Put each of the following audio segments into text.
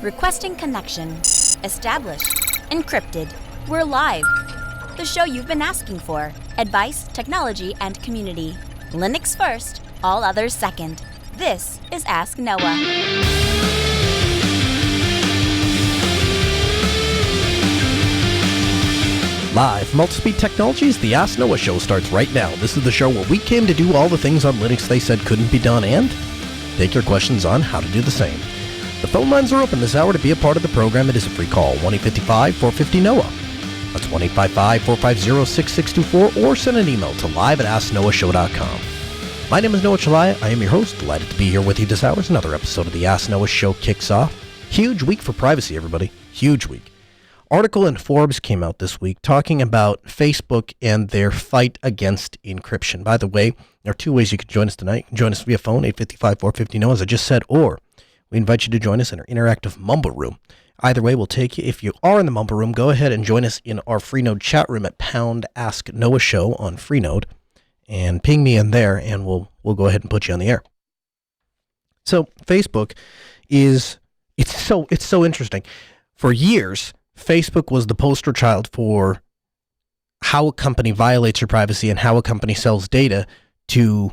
Requesting connection. Established. Encrypted. We're live. The show you've been asking for. Advice, technology, and community. Linux first, all others second. This is Ask Noah. Live from Multispeed Technologies, the Ask Noah show starts right now. This is the show where we came to do all the things on Linux they said couldn't be done and take your questions on how to do the same. The phone lines are open this hour to be a part of the program. It is a free call, 1-855-450-NOAH. That's 1-855-450-6624, or send an email to live@asknoahshow.com. My name is Noah Chalaya. I am your host. Delighted to be here with you this hour as another episode of the Ask Noah show kicks off. Huge week for privacy, everybody. Huge week. Article in Forbes came out this week talking about Facebook and their fight against encryption. By the way, there are two ways you can join us tonight. You can join us via phone, 855-450-NOAH, as I just said, or we invite you to join us in our interactive Mumble Room. Either way, we'll take you. If you are in the Mumble Room, go ahead and join us in our Freenode chat room at pound Ask Noah Show on Freenode, and ping me in there, and we'll go ahead and put you on the air. So Facebook it's so interesting. For years, Facebook was the poster child for how a company violates your privacy and how a company sells data to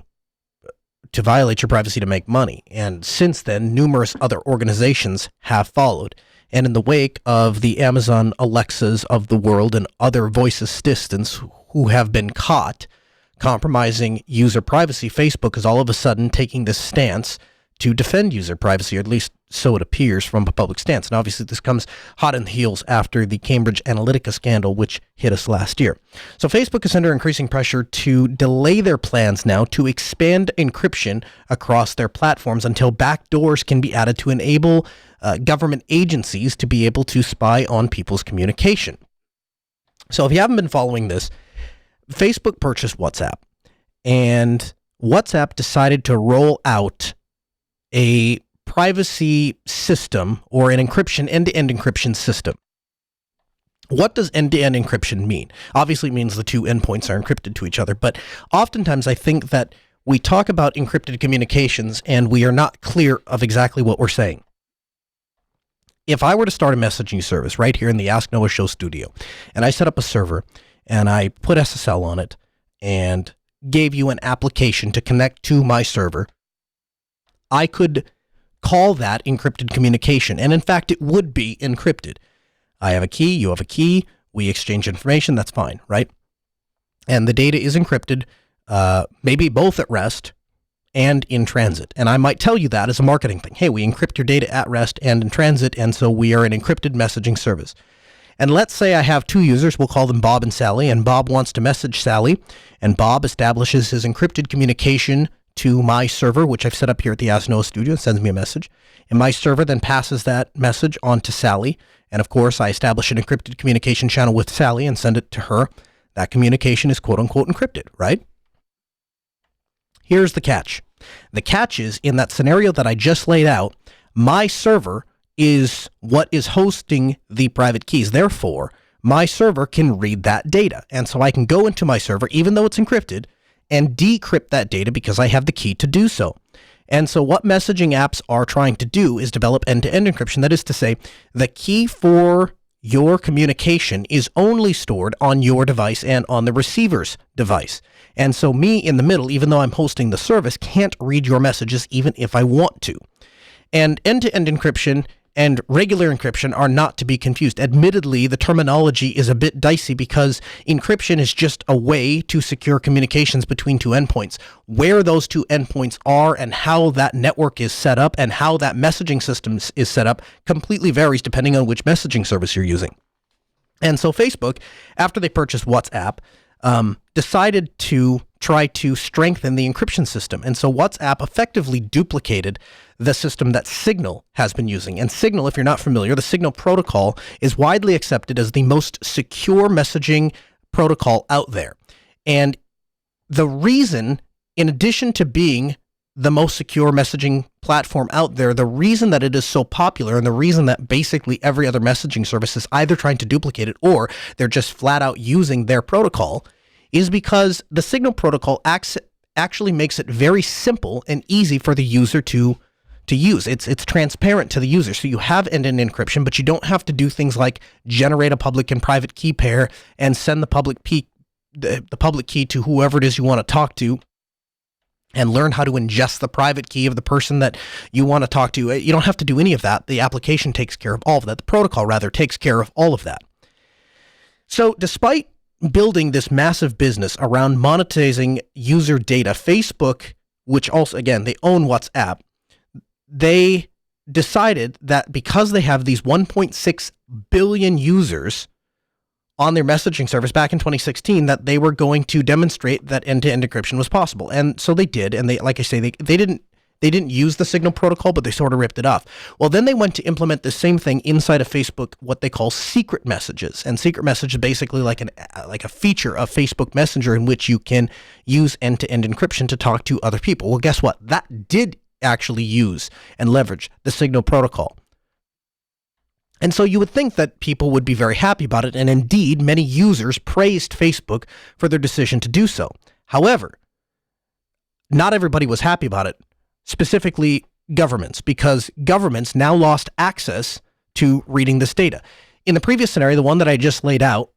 violate your privacy to make money. And since then, numerous other organizations have followed. And in the wake of the Amazon Alexas of the world and other voice assistants who have been caught compromising user privacy, Facebook is all of a sudden taking this stance to defend user privacy, or at least so it appears from a public stance. And obviously this comes hot in the heels after the Cambridge Analytica scandal, which hit us last year. So Facebook is under increasing pressure to delay their plans now to expand encryption across their platforms until backdoors can be added to enable government agencies to be able to spy on people's communication. So if you haven't been following this, Facebook purchased WhatsApp, and WhatsApp decided to roll out a privacy system, or an encryption, end-to-end encryption system. What does end-to-end encryption mean? Obviously it means the two endpoints are encrypted to each other, but oftentimes I think that we talk about encrypted communications and we are not clear of exactly what we're saying. If I were to start a messaging service right here in the Ask Noah Show studio, and I set up a server and I put SSL on it and gave you an application to connect to my server, I could call that encrypted communication. And in fact, it would be encrypted. I have a key, you have a key, we exchange information, that's fine, right? And the data is encrypted, maybe both at rest and in transit. And I might tell you that as a marketing thing. Hey, we encrypt your data at rest and in transit, and so we are an encrypted messaging service. And let's say I have two users, we'll call them Bob and Sally, and Bob wants to message Sally, and Bob establishes his encrypted communication to my server, which I've set up here at the Ask Noah studio, sends me a message. And my server then passes that message on to Sally. And of course, I establish an encrypted communication channel with Sally and send it to her. That communication is quote unquote encrypted, right? Here's the catch. The catch is, in that scenario that I just laid out, my server is what is hosting the private keys. Therefore, my server can read that data. And so I can go into my server, even though it's encrypted, and decrypt that data because I have the key to do so. And so what messaging apps are trying to do is develop end-to-end encryption. That is to say, the key for your communication is only stored on your device and on the receiver's device. And so me in the middle, even though I'm hosting the service, can't read your messages even if I want to. And end-to-end encryption and regular encryption are not to be confused. Admittedly, the terminology is a bit dicey because encryption is just a way to secure communications between two endpoints. Where those two endpoints are and how that network is set up and how that messaging system is set up completely varies depending on which messaging service you're using. And so Facebook, after they purchased WhatsApp, decided to try to strengthen the encryption system. And so WhatsApp effectively duplicated the system that Signal has been using. And Signal, if you're not familiar, the Signal protocol is widely accepted as the most secure messaging protocol out there. And the reason, in addition to being the most secure messaging platform out there, the reason that it is so popular and the reason that basically every other messaging service is either trying to duplicate it or they're just flat out using their protocol is because the Signal protocol actually makes it very simple and easy for the user to to use. It's transparent to the user. So you have end-to-end encryption, but you don't have to do things like generate a public and private key pair and send the public key to whoever it is you want to talk to, and learn how to ingest the private key of the person that you want to talk to. You don't have to do any of that. The application takes care of all of that. The protocol, rather, takes care of all of that. So despite building this massive business around monetizing user data, Facebook, which also, again, they own WhatsApp, they decided that because they have these 1.6 billion users on their messaging service back in 2016, that they were going to demonstrate that end-to-end encryption was possible. And so they did. And they, like I say, they didn't use the Signal protocol, but they sort of ripped it off. Well, then they went to implement the same thing inside of Facebook, what they call secret messages. And secret message is basically like a feature of Facebook Messenger in which you can use end-to-end encryption to talk to other people. Well, guess what? That did actually use and leverage the Signal protocol. And so you would think that people would be very happy about it, and indeed, many users praised Facebook for their decision to do so. However, not everybody was happy about it, specifically governments, because governments now lost access to reading this data. In the previous scenario, the one that I just laid out,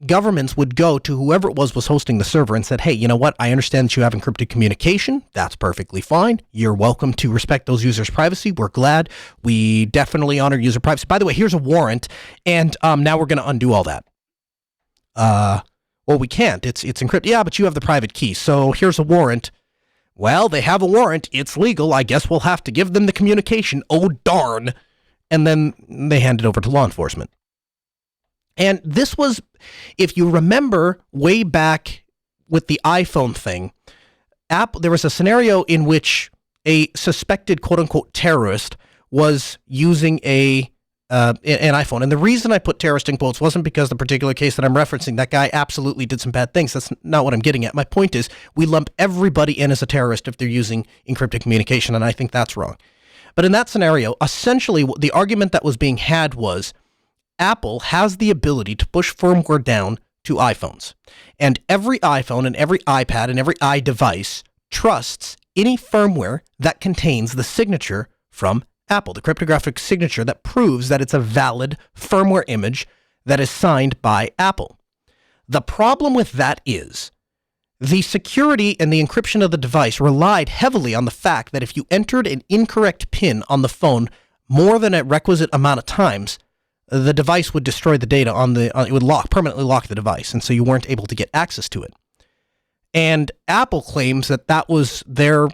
governments would go to whoever it was hosting the server and said, hey, you know what? I understand that you have encrypted communication. That's perfectly fine. You're welcome to respect those users' privacy. We're glad. We definitely honor user privacy. By the way, here's a warrant, and now we're going to undo all that. Well, we can't. It's encrypted. Yeah, but you have the private key. So here's a warrant. Well, they have a warrant. It's legal. I guess we'll have to give them the communication. Oh, darn. And then they hand it over to law enforcement. And this was, if you remember way back with the iPhone thing, there was a scenario in which a suspected quote-unquote terrorist was using an iPhone. And the reason I put terrorist in quotes wasn't because the particular case that I'm referencing, that guy absolutely did some bad things. That's not what I'm getting at. My point is, we lump everybody in as a terrorist if they're using encrypted communication, and I think that's wrong. But in that scenario, essentially, the argument that was being had was, Apple has the ability to push firmware down to iPhones. And every iPhone and every iPad and every iDevice trusts any firmware that contains the signature from Apple, the cryptographic signature that proves that it's a valid firmware image that is signed by Apple. The problem with that is the security and the encryption of the device relied heavily on the fact that if you entered an incorrect PIN on the phone more than a requisite amount of times, the device would destroy the data it would permanently lock the device, and so you weren't able to get access to it. And Apple claims that that was their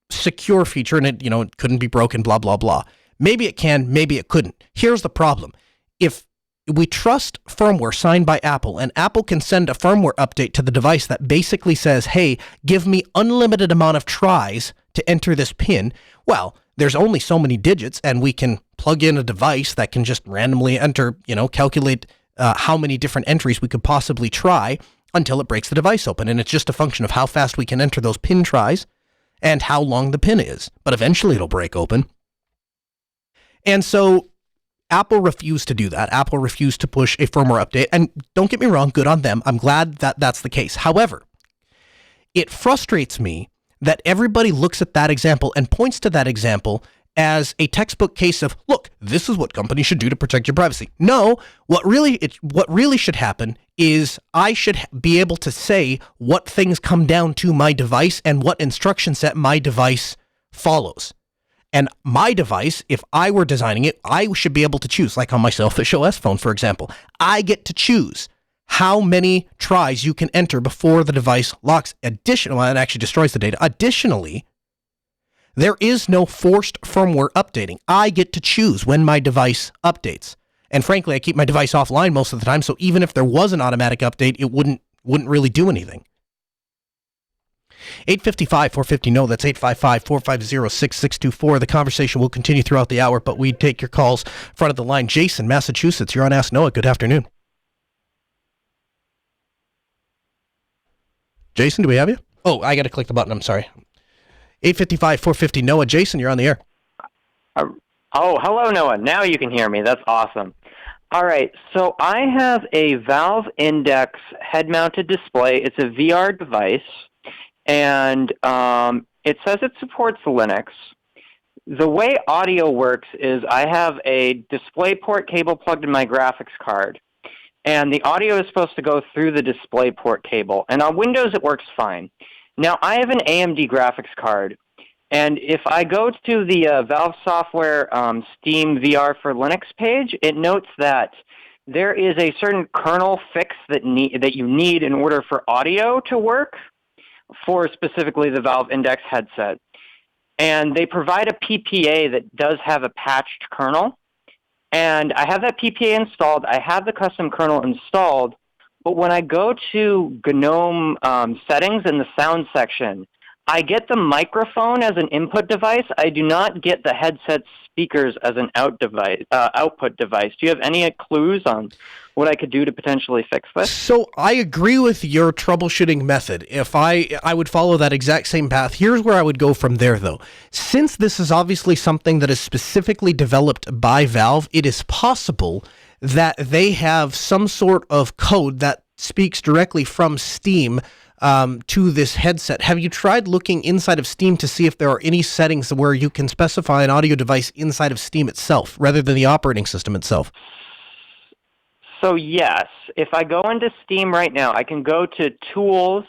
secure feature, and it couldn't be broken, blah, blah, blah. Maybe it can, maybe it couldn't. Here's the problem. If we trust firmware signed by Apple, and Apple can send a firmware update to the device that basically says, hey, give me unlimited amount of tries to enter this PIN, well, there's only so many digits, and we can plug in a device that can just randomly enter, calculate how many different entries we could possibly try until it breaks the device open. And it's just a function of how fast we can enter those PIN tries and how long the PIN is. But eventually it'll break open. And so Apple refused to do that. Apple refused to push a firmware update. And don't get me wrong, good on them. I'm glad that that's the case. However, it frustrates me that everybody looks at that example and points to that example as a textbook case of, look, this is what companies should do to protect your privacy. No, what really should happen is I should be able to say what things come down to my device and what instruction set my device follows. And my device, if I were designing it, I should be able to choose, like on my Selfish OS phone, for example. I get to choose how many tries you can enter before the device locks. Additionally, it actually destroys the data. Additionally, there is no forced firmware updating. I get to choose when my device updates. And frankly, I keep my device offline most of the time, so even if there was an automatic update, it wouldn't really do anything. 855-450-NO, that's 855-450-6624. The conversation will continue throughout the hour, but we take your calls front of the line. Jason, Massachusetts, you're on Ask Noah. Good afternoon. Jason, do we have you? Oh, I got to click the button. I'm sorry. 855-450-NOAH. Jason, you're on the air. Hello, Noah. Now you can hear me. That's awesome. All right. So I have a Valve Index head-mounted display. It's a VR device, and it says it supports Linux. the way audio works is I have a DisplayPort cable plugged in my graphics card, and the audio is supposed to go through the DisplayPort cable. And on Windows, it works fine. Now, I have an AMD graphics card, and if I go to the Valve Software Steam VR for Linux page, it notes that there is a certain kernel fix that you need in order for audio to work for specifically the Valve Index headset. And they provide a PPA that does have a patched kernel. And I have that PPA installed. I have the custom kernel installed. But when I go to GNOME settings in the sound section, I get the microphone as an input device. I do not get the headset speakers as an output device. Do you have any clues on what I could do to potentially fix this? So I agree with your troubleshooting method. If I would follow that exact same path. Here's where I would go from there, though. Since this is obviously something that is specifically developed by Valve, it is possible that they have some sort of code that speaks directly from Steam to this headset. Have you tried looking inside of Steam to see if there are any settings where you can specify an audio device inside of Steam itself, rather than the operating system itself? So yes, if I go into Steam right now, I can go to Tools,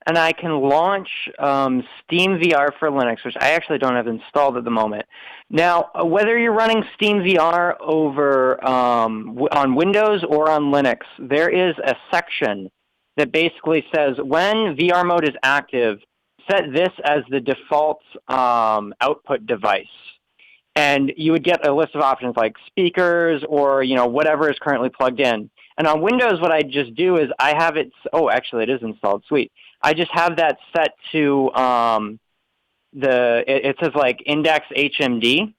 and I can launch Steam VR for Linux, which I actually don't have installed at the moment. Now, whether you're running Steam VR over on Windows or on Linux, there is a section that basically says when VR mode is active, set this as the default output device. And you would get a list of options like speakers or, whatever is currently plugged in. And on Windows, what I just do is I have it, actually it is installed, sweet. I just have that set to it says like index HMD.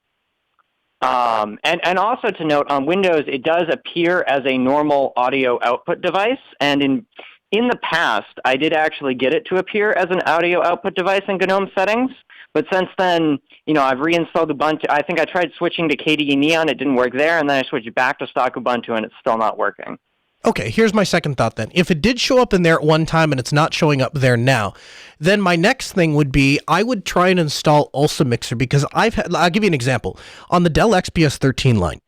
And also to note, on Windows, it does appear as a normal audio output device. And in the past, I did actually get it to appear as an audio output device in GNOME settings. But since then, I've reinstalled Ubuntu. I think I tried switching to KDE Neon. It didn't work there. And then I switched back to stock Ubuntu, and it's still not working. Okay, here's my second thought then. If it did show up in there at one time and it's not showing up there now, then my next thing would be I would try and install Ulsa Mixer, because I'll give you an example. On the Dell XPS 13 line,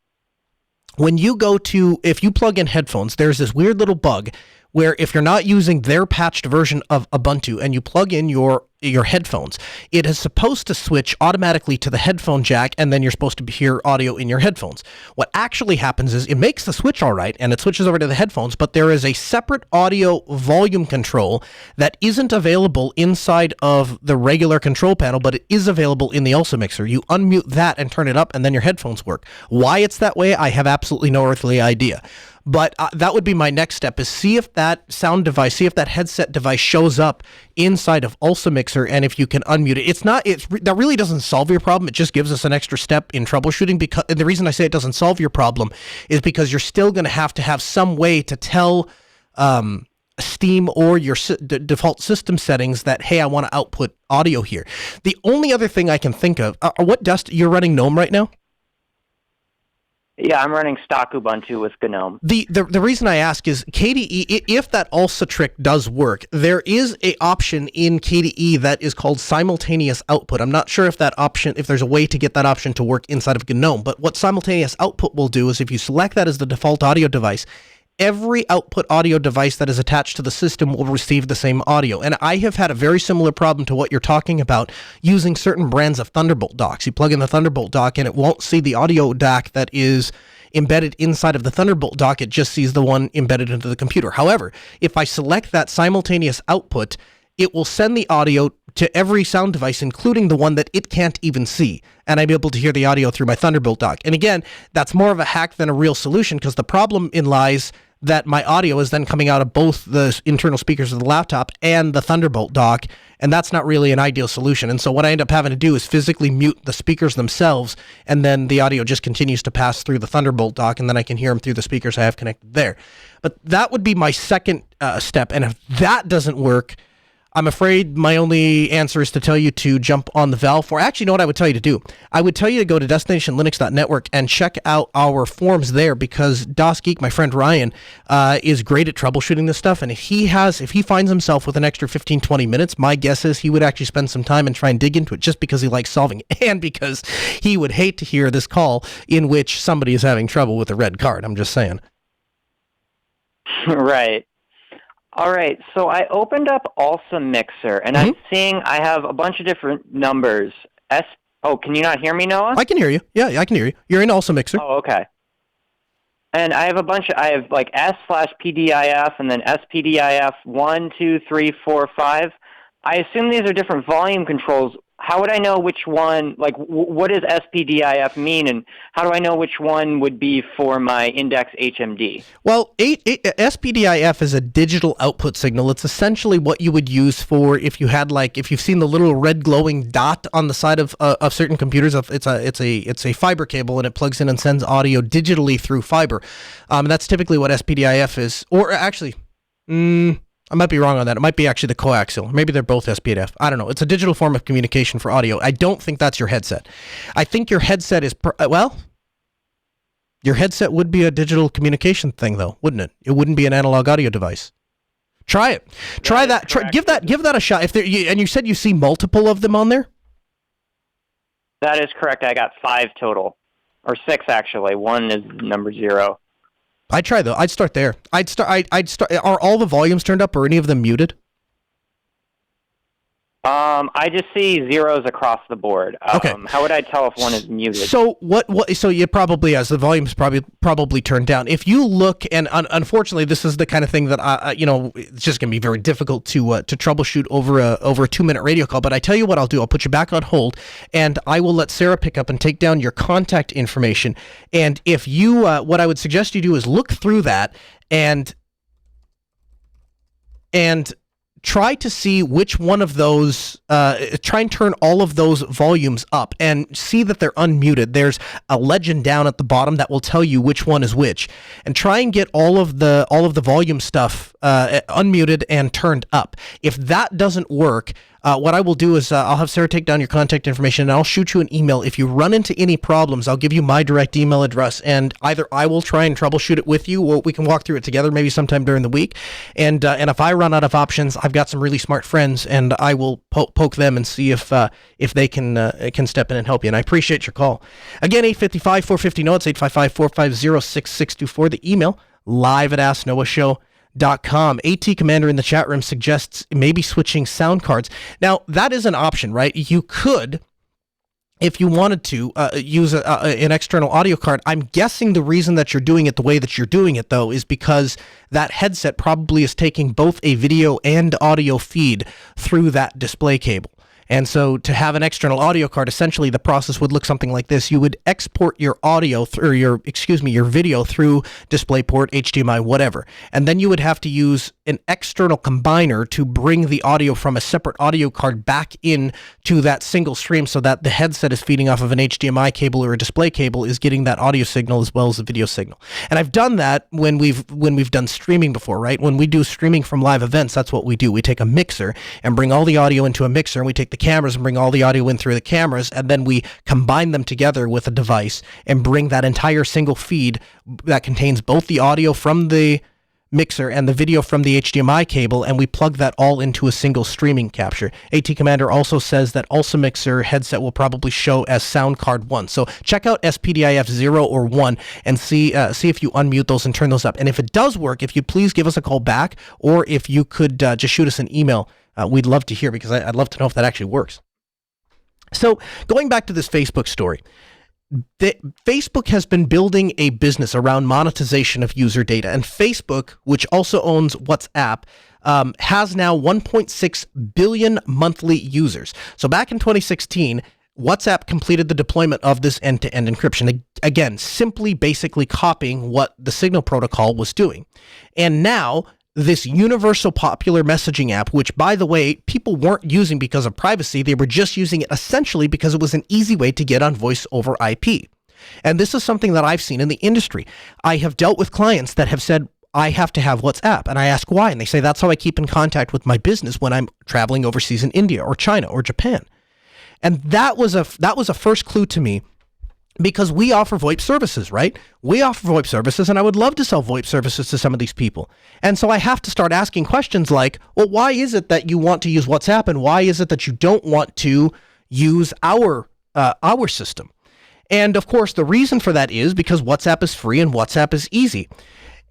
if you plug in headphones, there's this weird little bug where if you're not using their patched version of Ubuntu and you plug in your headphones, it is supposed to switch automatically to the headphone jack, and then you're supposed to hear audio in your headphones. What actually happens is it makes the switch all right, and it switches over to the headphones, but there is a separate audio volume control that isn't available inside of the regular control panel, but it is available in the Ulsa Mixer. You unmute that and turn it up, and then your headphones work. Why it's that way, I have absolutely no earthly idea. But that would be my next step, is see if that that headset device shows up inside of Ulsa Mixer, and if you can unmute it. That really doesn't solve your problem. It just gives us an extra step in troubleshooting. And the reason I say it doesn't solve your problem is because you're still going to have some way to tell Steam or your default system settings that, hey, I want to output audio here. The only other thing I can think of, you're running GNOME right now? Yeah, I'm running stock Ubuntu with GNOME. The reason I ask is KDE, if that Ulsa trick does work, there is an option in KDE that is called simultaneous output. I'm not sure if there's a way to get that option to work inside of GNOME, but what simultaneous output will do is if you select that as the default audio device, every output audio device that is attached to the system will receive the same audio. And I have had a very similar problem to what you're talking about using certain brands of Thunderbolt docks. You plug in the Thunderbolt dock and it won't see the audio DAC that is embedded inside of the Thunderbolt dock. It just sees the one embedded into the computer. However, if I select that simultaneous output, it will send the audio to every sound device, including the one that it can't even see. And I'm able to hear the audio through my Thunderbolt dock. And again, that's more of a hack than a real solution, because the problem lies that my audio is then coming out of both the internal speakers of the laptop and the Thunderbolt dock, and that's not really an ideal solution. And so what I end up having to do is physically mute the speakers themselves, and then the audio just continues to pass through the Thunderbolt dock, and then I can hear them through the speakers I have connected there. But that would be my second step, and if that doesn't work, I'm afraid my only answer is to tell you to jump on the Valve for. Actually, you know what I would tell you to do? I would tell you to go to destinationlinux.network and check out our forums there, because DOS Geek, my friend Ryan, is great at troubleshooting this stuff. And if he finds himself with an extra 15, 20 minutes, my guess is he would actually spend some time and try and dig into it, just because he likes solving it, and because he would hate to hear this call in which somebody is having trouble with a red card. I'm just saying. Right. All right, so I opened up Awesome Mixer, and I'm seeing I have a bunch of different numbers. Can you not hear me, Noah? I can hear you. Yeah, I can hear you. You're in Awesome Mixer. Oh, okay. And I have I have like S/PDIF and then SPDIF 1, 2, 3, 4, 5. I assume these are different volume controls. How would I know which one, like, what does SPDIF mean, and how do I know which one would be for my index HMD? Well, SPDIF is a digital output signal. It's essentially what you would use for if you've seen the little red glowing dot on the side of certain computers. It's a fiber cable, and it plugs in and sends audio digitally through fiber. That's typically what SPDIF is. Or actually, I might be wrong on that. It might be actually the coaxial. Maybe they're both SPDIF. I don't know. It's a digital form of communication for audio. I don't think that's your headset. I think your headset is, your headset would be a digital communication thing, though, wouldn't it? It wouldn't be an analog audio device. Try it. Try that. Give that a shot. And you said you see multiple of them on there? That is correct. I got 5 total, or 6 actually. 1 is number 0. I'd try though. I'd start there. I'd start. Are all the volumes turned up, or any of them muted? I just see zeros across the board. Okay. How would I tell if one is muted? So So you probably, as the volume's probably turned down. If you look, and unfortunately, this is the kind of thing that it's just gonna be very difficult to troubleshoot over a 2-minute radio call. But I tell you what I'll do. I'll put you back on hold, and I will let Sarah pick up and take down your contact information. And if you, what I would suggest you do is look through that and try to see which one of those, try and turn all of those volumes up and see that they're unmuted. There's a legend down at the bottom that will tell you which one is which, and try and get all of the volume stuff unmuted and turned up. If that doesn't work, what I will do is I'll have Sarah take down your contact information, and I'll shoot you an email. If you run into any problems, I'll give you my direct email address, and either I will try and troubleshoot it with you, or we can walk through it together maybe sometime during the week. And if I run out of options, I've got some really smart friends, and I will poke them and see if they can step in and help you. And I appreciate your call. Again, 855-450-NOAH. It's 855-450-6624. The email, live@AskNoahShow.com. AT Commander in the chat room suggests maybe switching sound cards. Now, that is an option, right? You could, if you wanted to, use an external audio card. I'm guessing the reason that you're doing it the way that you're doing it, though, is because that headset probably is taking both a video and audio feed through that display cable. And so to have an external audio card, essentially the process would look something like this. You would export your audio through your video through DisplayPort, HDMI, whatever. And then you would have to use an external combiner to bring the audio from a separate audio card back in to that single stream, so that the headset is feeding off of an HDMI cable or a display cable is getting that audio signal as well as the video signal. And I've done that when we've done streaming before, right? When we do streaming from live events, that's what we do. We take a mixer and bring all the audio into a mixer, and we take the cameras and bring all the audio in through the cameras, and then we combine them together with a device and bring that entire single feed that contains both the audio from the mixer and the video from the HDMI cable, and we plug that all into a single streaming capture. AT Commander also says that Awesome Mixer headset will probably show as sound card 1. So check out SPDIF 0 or 1 and see if you unmute those and turn those up. And if it does work, if you'd please give us a call back, or if you could just shoot us an email, we'd love to hear, because I'd love to know if that actually works. So going back to this Facebook story, Facebook has been building a business around monetization of user data, and Facebook, which also owns WhatsApp, has now 1.6 billion monthly users. So back in 2016, WhatsApp completed the deployment of this end-to-end encryption, again, simply basically copying what the Signal protocol was doing. And now this universal popular messaging app, which, by the way, people weren't using because of privacy, they were just using it essentially because it was an easy way to get on voice over IP. And this is something that I've seen in the industry. I have dealt with clients that have said, I have to have WhatsApp. And I ask why. And they say, that's how I keep in contact with my business when I'm traveling overseas in India or China or Japan. And that was a first clue to me, because we offer VoIP services, right? We offer VoIP services, and I would love to sell VoIP services to some of these people. And so I have to start asking questions like, well, why is it that you want to use WhatsApp, and why is it that you don't want to use our system? And of course, the reason for that is because WhatsApp is free and WhatsApp is easy.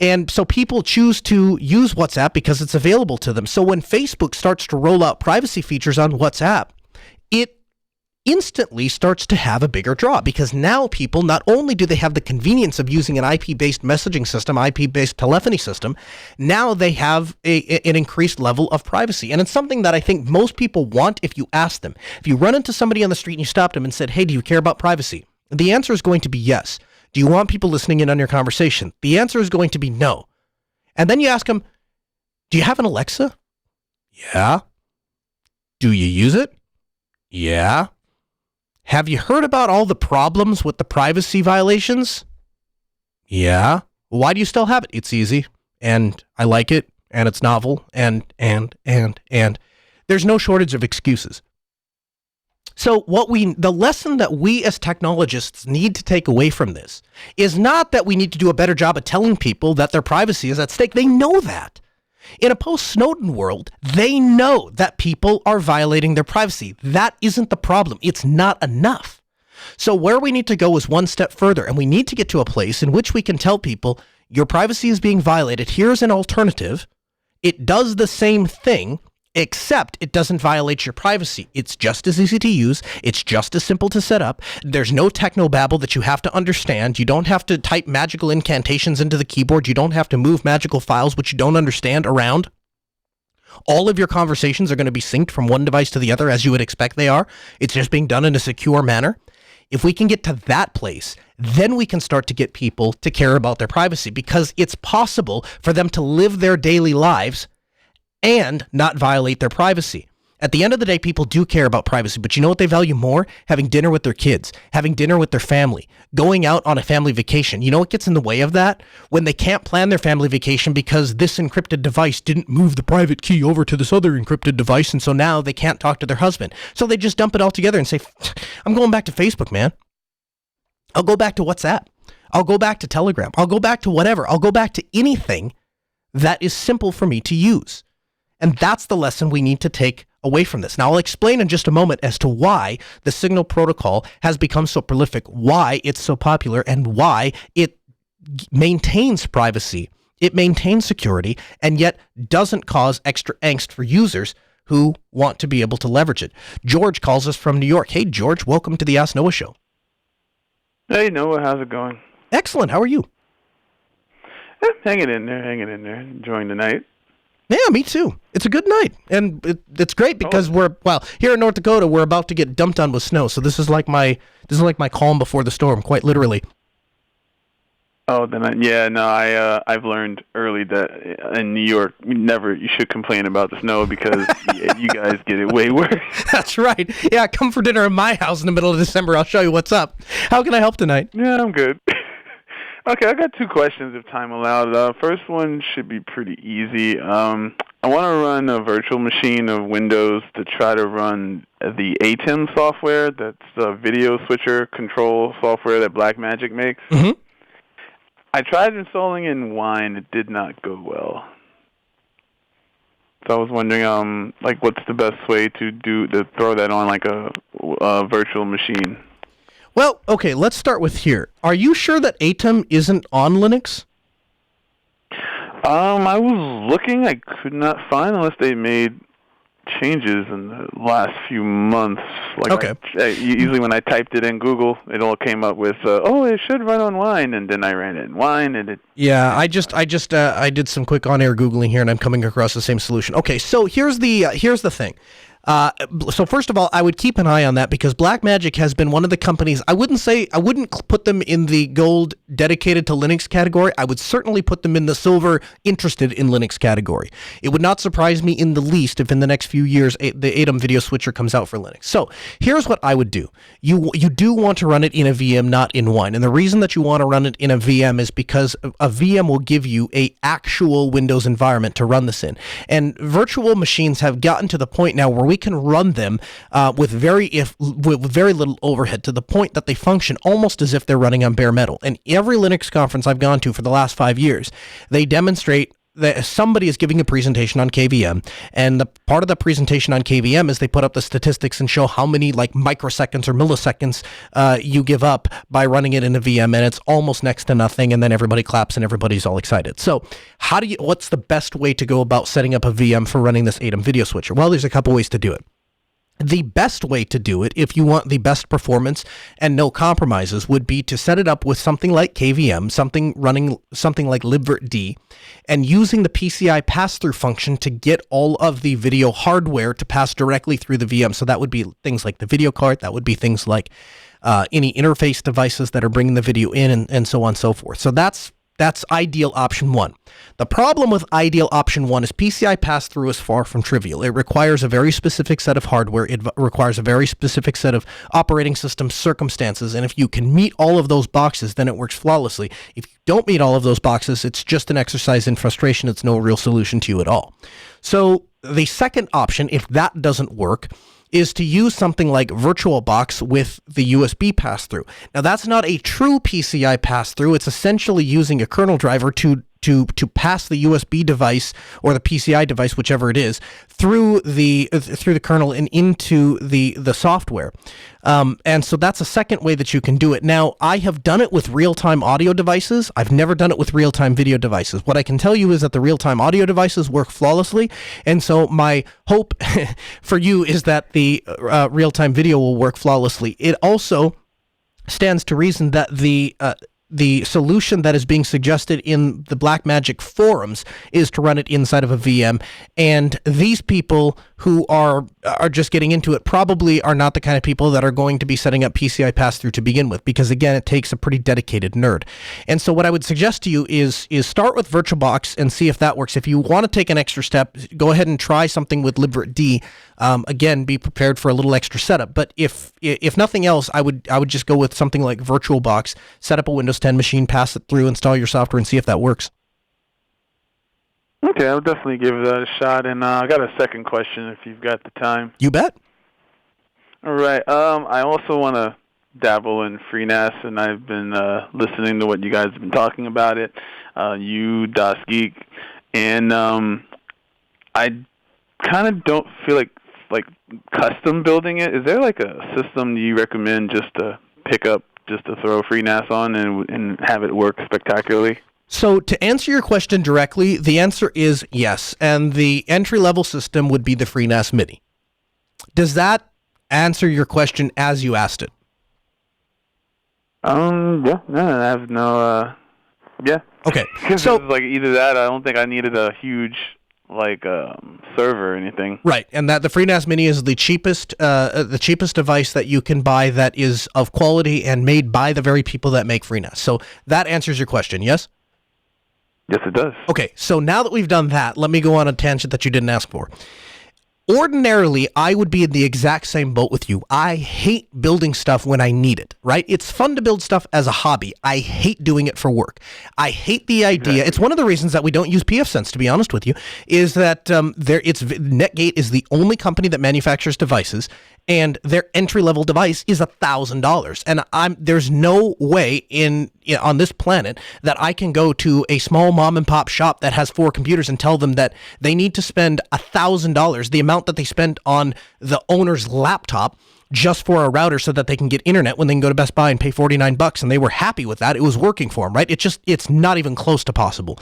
And so people choose to use WhatsApp because it's available to them. So when Facebook starts to roll out privacy features on WhatsApp, it instantly starts to have a bigger draw, because now people, not only do they have the convenience of using an IP-based messaging system, IP-based telephony system, now they have an increased level of privacy. And it's something that I think most people want if you ask them. If you run into somebody on the street and you stopped them and said, hey, do you care about privacy? The answer is going to be yes. Do you want people listening in on your conversation? The answer is going to be no. And then you ask them, do you have an Alexa? Yeah. Do you use it? Yeah. Have you heard about all the problems with the privacy violations? Yeah. Why do you still have it? It's easy, and I like it, and it's novel, and there's no shortage of excuses. So the lesson that we as technologists need to take away from this is not that we need to do a better job of telling people that their privacy is at stake. They know that. In a post-Snowden world, they know that people are violating their privacy. That isn't the problem. It's not enough. So where we need to go is one step further, and we need to get to a place in which we can tell people, your privacy is being violated. Here's an alternative. It does the same thing, except it doesn't violate your privacy. It's just as easy to use. It's just as simple to set up. There's no technobabble that you have to understand. You don't have to type magical incantations into the keyboard. You don't have to move magical files which you don't understand around. All of your conversations are going to be synced from one device to the other as you would expect they are. It's just being done in a secure manner. If we can get to that place, then we can start to get people to care about their privacy, because it's possible for them to live their daily lives and not violate their privacy. At the end of the day, people do care about privacy, but you know what they value more? Having dinner with their kids, having dinner with their family, going out on a family vacation. You know what gets in the way of that? When they can't plan their family vacation because this encrypted device didn't move the private key over to this other encrypted device, and so now they can't talk to their husband. So they just dump it all together and say, I'm going back to Facebook, man. I'll go back to WhatsApp. I'll go back to Telegram. I'll go back to whatever. I'll go back to anything that is simple for me to use. And that's the lesson we need to take away from this. Now, I'll explain in just a moment as to why the Signal protocol has become so prolific, why it's so popular, and why it maintains privacy, it maintains security, and yet doesn't cause extra angst for users who want to be able to leverage it. George calls us from New York. Hey, George, welcome to the Ask Noah Show. Hey, Noah, how's it going? Excellent. How are you? Hanging in there, enjoying the night. Yeah, me too. It's a good night, and it's great because here in North Dakota, we're about to get dumped on with snow. So this is like my calm before the storm, quite literally. Oh, then I've learned early that in New York, you should complain about the snow because you guys get it way worse. That's right. Yeah, come for dinner in my house in the middle of December. I'll show you what's up. How can I help tonight? Yeah, I'm good. Okay, I got two questions if time allowed. First one should be pretty easy. I want to run a virtual machine of Windows to try to run the ATEM software. That's a video switcher control software that Blackmagic makes. Mm-hmm. I tried installing in Wine. It did not go well. So I was wondering, what's the best way to throw that on like a virtual machine? Well, okay, let's start with here. Are you sure that ATEM isn't on Linux? I was looking. I could not find unless they made changes in the last few months. Okay. Usually when I typed it in Google, it all came up with, it should run on Wine, and then I ran it in Wine, and it... Yeah, I did some quick on-air Googling here, and I'm coming across the same solution. Okay, so here's the thing. So first of all, I would keep an eye on that because Blackmagic has been one of the companies. I wouldn't put them in the gold dedicated to Linux category. I would certainly put them in the silver interested in Linux category. It would not surprise me in the least if in the next few years the ATOM video switcher comes out for Linux. So here's what I would do. You do want to run it in a VM, not in one. And the reason that you want to run it in a VM is because a VM will give you a actual Windows environment to run this in. And virtual machines have gotten to the point now where we can run them with very little overhead, to the point that they function almost as if they're running on bare metal. And every Linux conference I've gone to for the last 5 years, they demonstrate that somebody is giving a presentation on KVM, and the part of the presentation on KVM is they put up the statistics and show how many like microseconds or milliseconds you give up by running it in a VM, and it's almost next to nothing, and then everybody claps and everybody's all excited. So what's the best way to go about setting up a VM for running this ATOM video switcher? Well, there's a couple ways to do it. The best way to do it, if you want the best performance and no compromises, would be to set it up with something like KVM, running something like libvirtd, and using the PCI pass-through function to get all of the video hardware to pass directly through the VM. So that would be things like the video card, that would be things like any interface devices that are bringing the video in, and so on and so forth. So that's ideal option 1. The problem with ideal option 1 is PCI pass-through is far from trivial. It requires a very specific set of hardware. It requires a very specific set of operating system circumstances. And if you can meet all of those boxes, then it works flawlessly. If you don't meet all of those boxes, it's just an exercise in frustration. It's no real solution to you at all. So the second option, if that doesn't work, is to use something like VirtualBox with the USB pass-through. Now, that's not a true PCI pass-through. It's essentially using a kernel driver to pass the USB device or the PCI device, whichever it is, through the kernel and into the software. And so that's a second way that you can do it. Now, I have done it with real-time audio devices. I've never done it with real-time video devices. What I can tell you is that the real-time audio devices work flawlessly. And so my hope for you is that the real-time video will work flawlessly. It also stands to reason that the solution that is being suggested in the Blackmagic forums is to run it inside of a VM, and these people who are just getting into it probably are not the kind of people that are going to be setting up PCI pass-through to begin with, because again, it takes a pretty dedicated nerd. And so what I would suggest to you is start with VirtualBox and see if that works. If you want to take an extra step, go ahead and try something with libvirtd. Again, be prepared for a little extra setup. But if nothing else, I would just go with something like VirtualBox, set up a Windows 10 machine, pass it through, install your software, and see if that works. Okay, I'll definitely give that a shot. And I got a second question if you've got the time. You bet. All right. I also want to dabble in FreeNAS, and I've been listening to what you guys have been talking about it, you, Das Geek, and I kind of don't feel like custom building it. Is there like a system you recommend just to pick up, just to throw FreeNAS on and have it work spectacularly? So to answer your question directly, the answer is yes, and the entry-level system would be the FreeNAS Mini. Does that answer your question as you asked it? Yeah, no, I have no, yeah. Okay, so like either that, I don't think I needed a huge server or anything. Right, and that the FreeNAS Mini is the cheapest device that you can buy that is of quality and made by the very people that make FreeNAS. So that answers your question, yes? Yes, it does. Okay, so now that we've done that, let me go on a tangent that you didn't ask for. Ordinarily, I would be in the exact same boat with you. I hate building stuff when I need it, right? It's fun to build stuff as a hobby. I hate doing it for work. I hate the idea. Exactly. It's one of the reasons that we don't use pfSense, to be honest with you, is that Netgate is the only company that manufactures devices, and their entry-level device is $1,000. And there's no way on this planet that I can go to a small mom-and-pop shop that has 4 computers and tell them that they need to spend $1,000, the amount that they spent on the owner's laptop, just for a router so that they can get internet when they can go to Best Buy and pay $49, and they were happy with that. It was working for them, right? It's not even close to possible.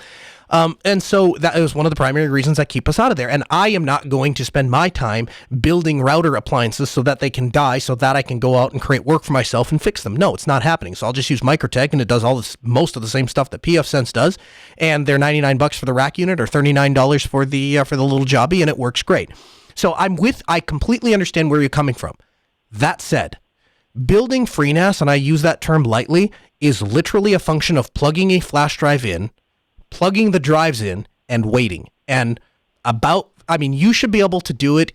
And so that is one of the primary reasons that keep us out of there. And I am not going to spend my time building router appliances so that they can die, so that I can go out and create work for myself and fix them. No, it's not happening. So I'll just use Microtech, and it does most of the same stuff that pfSense does. And they're $99 for the rack unit or $39 for the little jobby, and it works great. So I completely understand where you're coming from. That said, building FreeNAS, and I use that term lightly, is literally a function of plugging a flash drive in, plugging the drives in, and waiting. And you should be able to do it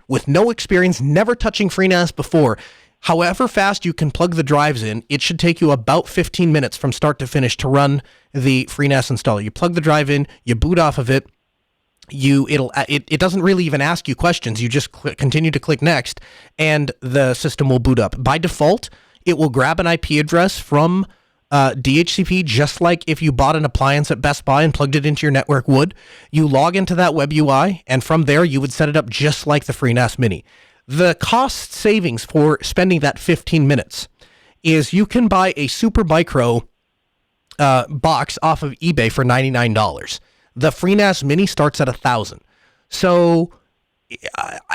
with no experience, never touching FreeNAS before. However fast you can plug the drives in, it should take you about 15 minutes from start to finish to run the FreeNAS installer. You plug the drive in, you boot off of it, it doesn't really even ask you questions. You just continue to click next, and the system will boot up. By default, it will grab an IP address from DHCP, just like if you bought an appliance at Best Buy and plugged it into your network would. You log into that web UI, and from there, you would set it up just like the FreeNAS Mini. The cost savings for spending that 15 minutes is you can buy a Super Micro box off of eBay for $99. The FreeNAS Mini starts at $1,000. So,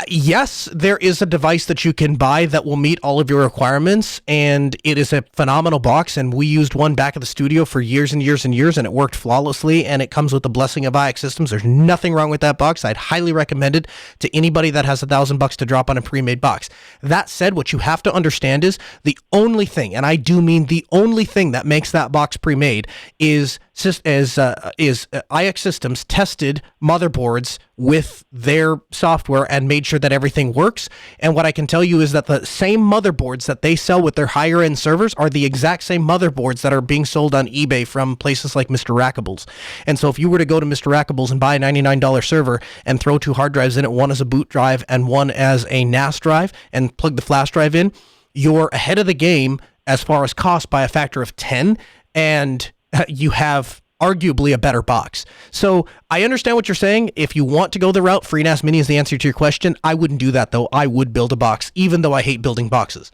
yes, there is a device that you can buy that will meet all of your requirements, and it is a phenomenal box, and we used one back at the studio for years and years and years, and it worked flawlessly, and it comes with the blessing of IX Systems. There's nothing wrong with that box. I'd highly recommend it to anybody that has $1,000 to drop on a pre-made box. That said, what you have to understand is the only thing, and I do mean the only thing that makes that box pre-made is IX Systems tested motherboards with their software and made sure that everything works. And what I can tell you is that the same motherboards that they sell with their higher end servers are the exact same motherboards that are being sold on eBay from places like Mr. Rackables. And so if you were to go to Mr. Rackables and buy a $99 server and throw 2 hard drives in it, one as a boot drive and one as a NAS drive, and plug the flash drive in, you're ahead of the game as far as cost by a factor of 10, and you have arguably a better box. So I understand what you're saying. If you want to go the route, FreeNAS Mini is the answer to your question. I wouldn't do that, though. I would build a box, even though I hate building boxes.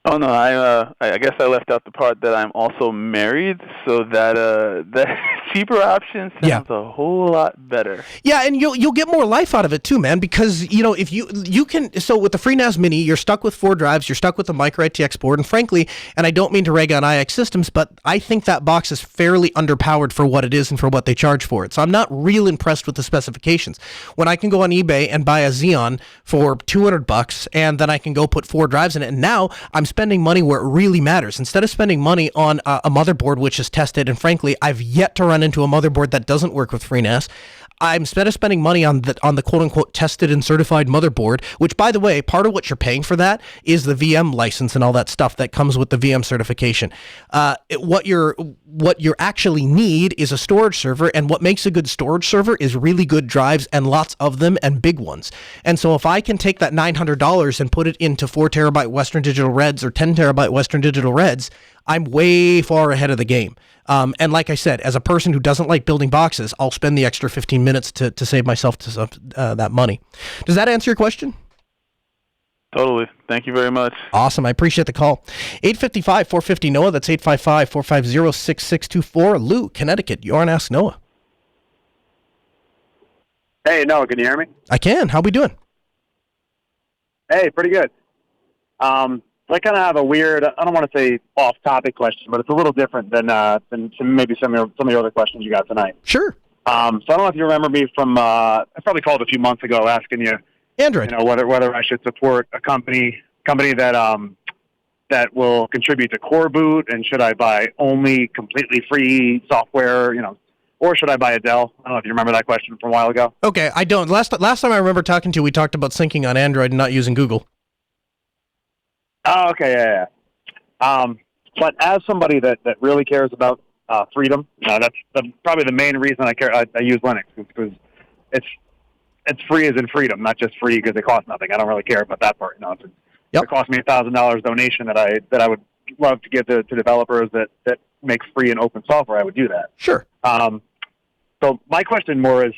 Oh no, I guess I left out the part that I'm also married, so that cheaper option sounds a whole lot better. Yeah, and you'll get more life out of it too, man, because if you can. So with the FreeNAS Mini, you're stuck with 4 drives, you're stuck with the micro ITX board, and frankly, and I don't mean to rag on IX Systems, but I think that box is fairly underpowered for what it is and for what they charge for it. So I'm not real impressed with the specifications. When I can go on eBay and buy a Xeon for $200, and then I can go put 4 drives in it, and now I'm spending money where it really matters. Instead of spending money on a motherboard which is tested, and frankly, I've yet to run into a motherboard that doesn't work with FreeNAS. Instead of spending money on the quote-unquote tested and certified motherboard, which, by the way, part of what you're paying for that is the VM license and all that stuff that comes with the VM certification. What you actually need is a storage server, and what makes a good storage server is really good drives and lots of them and big ones. And so if I can take that $900 and put it into 4 terabyte Western Digital Reds or 10 terabyte Western Digital Reds, I'm way far ahead of the game. And like I said, as a person who doesn't like building boxes, I'll spend the extra 15 minutes to save myself that money. Does that answer your question? Totally. Thank you very much. Awesome. I appreciate the call. 855-450-NOAH. That's 855-450-6624. Lou, Connecticut. You're on Ask Noah. Hey, Noah, can you hear me? I can. How we doing? Hey, pretty good. I kind of have a weird, I don't want to say off-topic question, but it's a little different than maybe some of your other questions you got tonight. Sure. So I don't know if you remember me from, I probably called a few months ago asking you, Android. Whether I should support a company that will contribute to Core Boot, and should I buy only completely free software, or should I buy a Dell? I don't know if you remember that question from a while ago. Okay, I don't. Last time I remember talking to you, we talked about syncing on Android and not using Google. Oh, okay, yeah. But as somebody that really cares about freedom, that's probably the main reason I use Linux, because it's free as in freedom, not just free because it costs nothing. I don't really care about that part. If it cost me $1,000 donation that I would love to give to developers that make free and open software, I would do that. Sure. So my question more is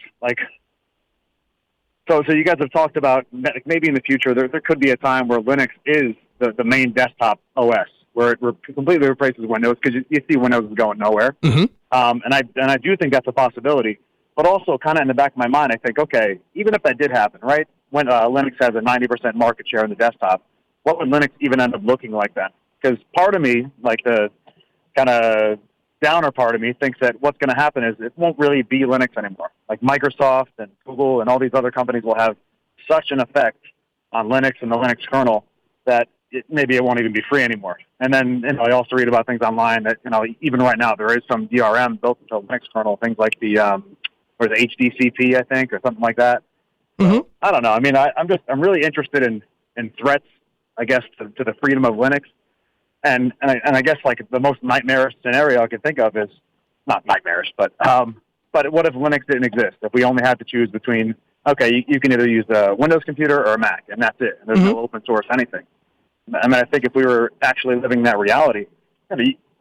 so you guys have talked about maybe in the future there could be a time where Linux is the main desktop OS, where it completely replaces Windows, because you see Windows is going nowhere. Mm-hmm. And I do think that's a possibility. But also, kind of in the back of my mind, I think, okay, even if that did happen, right, when Linux has a 90% market share in the desktop, what would Linux even end up looking like then? Because part of me, like the kind of downer part of me, thinks that what's going to happen is it won't really be Linux anymore. Like Microsoft and Google and all these other companies will have such an effect on Linux and the Linux kernel that maybe it won't even be free anymore. And then, I also read about things online that, even right now, there is some DRM built into the Linux kernel, things like the HDCP, I think, or something like that. Mm-hmm. So, I don't know. I mean, I'm really interested in threats, I guess, to the freedom of Linux. And I guess, like, the most nightmarish scenario I can think of is, not nightmarish, but what if Linux didn't exist? If we only had to choose between, okay, you can either use a Windows computer or a Mac, and that's it. And there's no open source anything. I mean, I think if we were actually living that reality,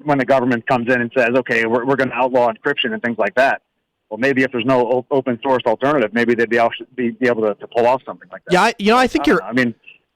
when the government comes in and says, okay, we're going to outlaw encryption and things like that, well, maybe if there's no open source alternative, maybe they'd be able to pull off something like that. Yeah, I think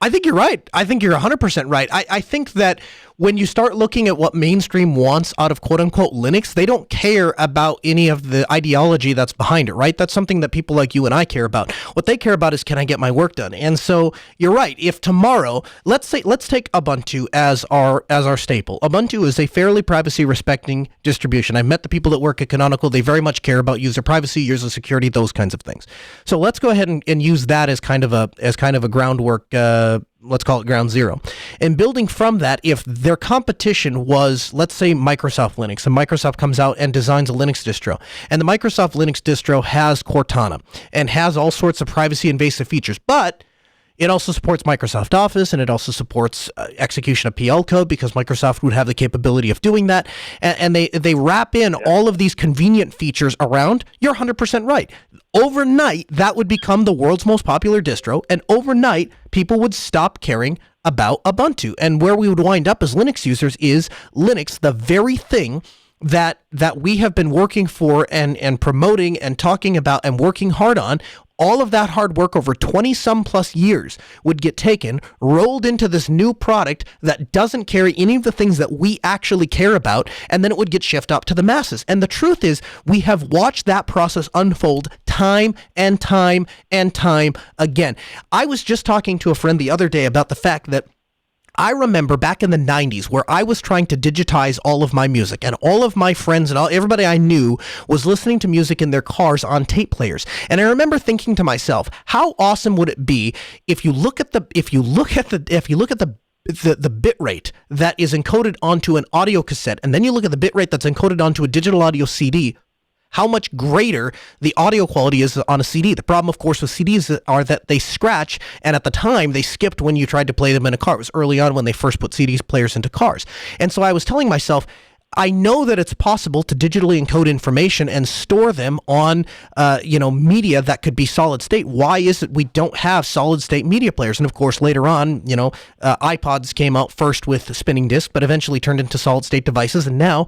I think you're right. I think you're 100% right. I think that when you start looking at what mainstream wants out of quote-unquote Linux, they don't care about any of the ideology that's behind it, right? That's something that people like you and I care about. What they care about is, can I get my work done? And so you're right. If tomorrow, let's take Ubuntu as our staple. Ubuntu is a fairly privacy-respecting distribution. I've met the people that work at Canonical. They very much care about user privacy, user security, those kinds of things. So let's go ahead and use that as kind of a groundwork. Let's call it ground zero. And building from that, if their competition was, let's say, Microsoft Linux, and Microsoft comes out and designs a Linux distro, and the Microsoft Linux distro has Cortana and has all sorts of privacy invasive features, but it also supports Microsoft Office, and it also supports execution of PL code, because Microsoft would have the capability of doing that. And they wrap in all of these convenient features around. You're 100% right. Overnight, that would become the world's most popular distro, and overnight, people would stop caring about Ubuntu. And where we would wind up as Linux users is Linux, the very thing that we have been working for and promoting and talking about and working hard on. All of that hard work over 20-some plus years would get taken, rolled into this new product that doesn't carry any of the things that we actually care about, and then it would get shipped up to the masses. And the truth is, we have watched that process unfold time and time and time again. I was just talking to a friend the other day about the fact that I remember back in the 90s where I was trying to digitize all of my music, and all of my friends and everybody I knew was listening to music in their cars on tape players. And I remember thinking to myself, how awesome would it be if you look at the bit rate that is encoded onto an audio cassette, and then you look at the bit rate that's encoded onto a digital audio CD, how much greater the audio quality is on a CD. The problem, of course, with CDs are that they scratch, and at the time, they skipped when you tried to play them in a car. It was early on when they first put CD players into cars. And so I was telling myself, I know that it's possible to digitally encode information and store them on, media that could be solid state. Why is it we don't have solid state media players? And of course, later on, iPods came out first with spinning disc, but eventually turned into solid state devices. And now